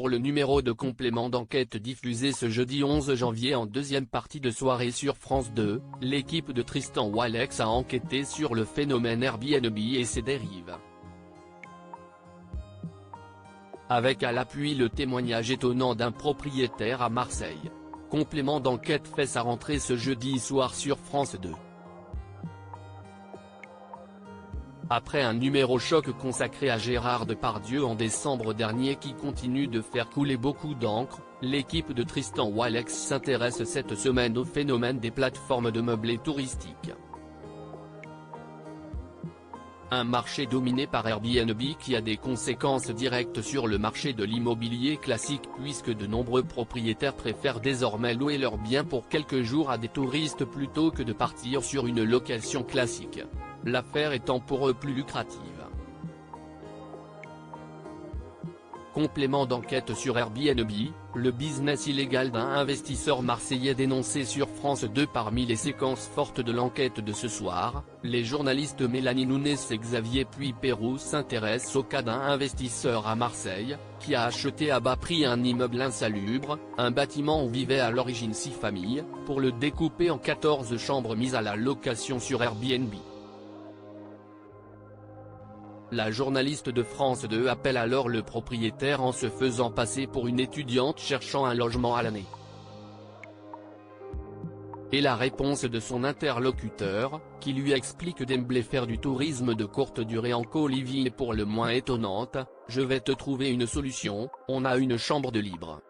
pour le numéro de complément d'enquête diffusé ce jeudi 11 janvier en deuxième partie de soirée sur France 2, l'équipe de Tristan Walex a enquêté sur le phénomène Airbnb et ses dérives. Avec à l'appui le témoignage étonnant d'un propriétaire à Marseille. Complément d'enquête fait sa rentrée ce jeudi soir sur France 2. Après un numéro choc consacré à Gérard Depardieu en décembre dernier qui continue de faire couler beaucoup d'encre, l'équipe de Tristan Walex s'intéresse cette semaine au phénomène des plateformes de meublés touristiques. Un marché dominé par Airbnb qui a des conséquences directes sur le marché de l'immobilier classique puisque de nombreux propriétaires préfèrent désormais louer leurs biens pour quelques jours à des touristes plutôt que de partir sur une location classique. L'affaire étant pour eux plus lucrative. Complément d'enquête sur Airbnb, le business illégal d'un investisseur marseillais dénoncé sur France 2. Parmi les séquences fortes de l'enquête de ce soir, les journalistes Mélanie Nunes et Xavier Puy-Perrou s'intéressent au cas d'un investisseur à Marseille, qui a acheté à bas prix un immeuble insalubre, un bâtiment où vivaient à l'origine 6 familles, pour le découper en 14 chambres mises à la location sur Airbnb. La journaliste de France 2 appelle alors le propriétaire en se faisant passer pour une étudiante cherchant un logement à l'année. Et la réponse de son interlocuteur, qui lui explique d'emblée faire du tourisme de courte durée en Bolivie est pour le moins étonnante, « Je vais te trouver une solution, on a une chambre de libre.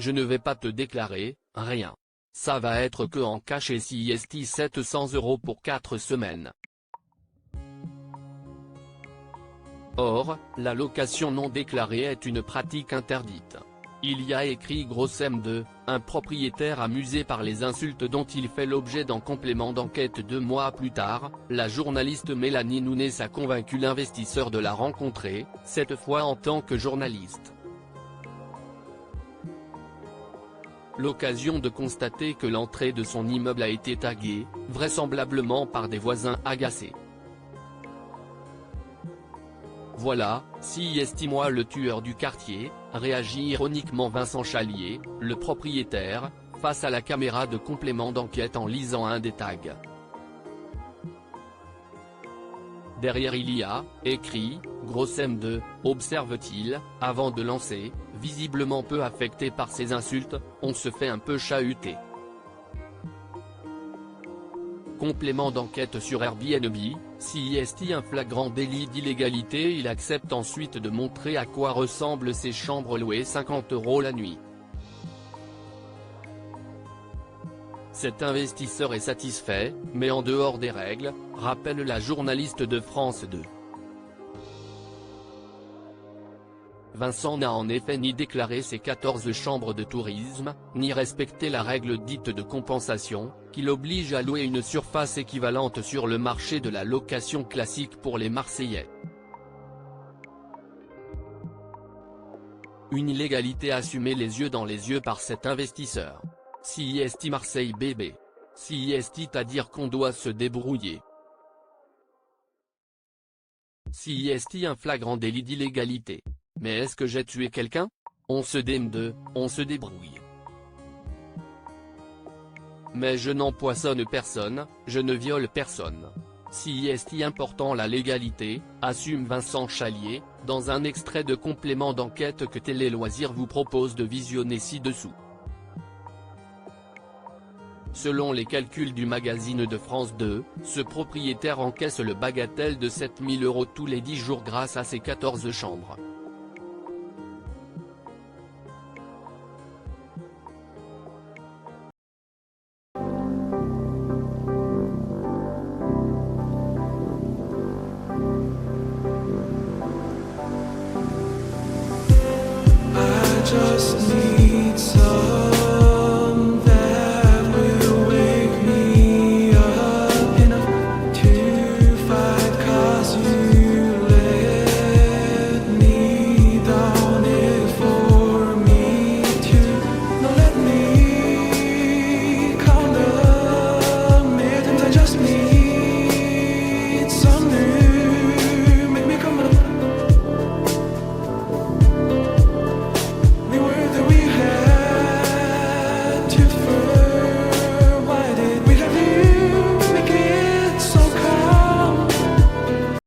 Je ne vais pas te déclarer, rien. Ça va être que en cash et CIST 700 € pour 4 semaines. » Or, la location non déclarée est une pratique interdite. Il y a écrit gros M2, un propriétaire amusé par les insultes dont il fait l'objet d'un complément d'enquête 2 mois plus tard, la journaliste Mélanie Nunes a convaincu l'investisseur de la rencontrer, cette fois en tant que journaliste. L'occasion de constater que l'entrée de son immeuble a été taguée, vraisemblablement par des voisins agacés. Voilà, si estime-moi le tueur du quartier, réagit ironiquement Vincent Chalier, le propriétaire, face à la caméra de complément d'enquête en lisant un des tags. Derrière il y a, écrit, gros M2, observe-t-il, avant de lancer, visiblement peu affecté par ces insultes, on se fait un peu chahuter. Complément d'enquête sur Airbnb, CIST un flagrant délit d'illégalité. Il accepte ensuite de montrer à quoi ressemblent ces chambres louées 50 € la nuit. Cet investisseur est satisfait, mais en dehors des règles, rappelle la journaliste de France 2. Vincent n'a en effet ni déclaré ses 14 chambres de tourisme, ni respecté la règle dite de compensation, qui l'oblige à louer une surface équivalente sur le marché de la location classique pour les Marseillais. Une illégalité assumée les yeux dans les yeux par cet investisseur. CIST Marseille bébé. CIST à dire qu'on doit se débrouiller. CIST un flagrant délit d'illégalité. Mais est-ce que j'ai tué quelqu'un? On se démerde, on se débrouille. Mais je n'empoisonne personne, je ne viole personne. CIST important la légalité, assume Vincent Chalier, dans un extrait de complément d'enquête que Télé Loisirs vous propose de visionner ci-dessous. Selon les calculs du magazine de France 2, ce propriétaire encaisse le bagatelle de 7 000 € tous les 10 jours grâce à ses 14 chambres.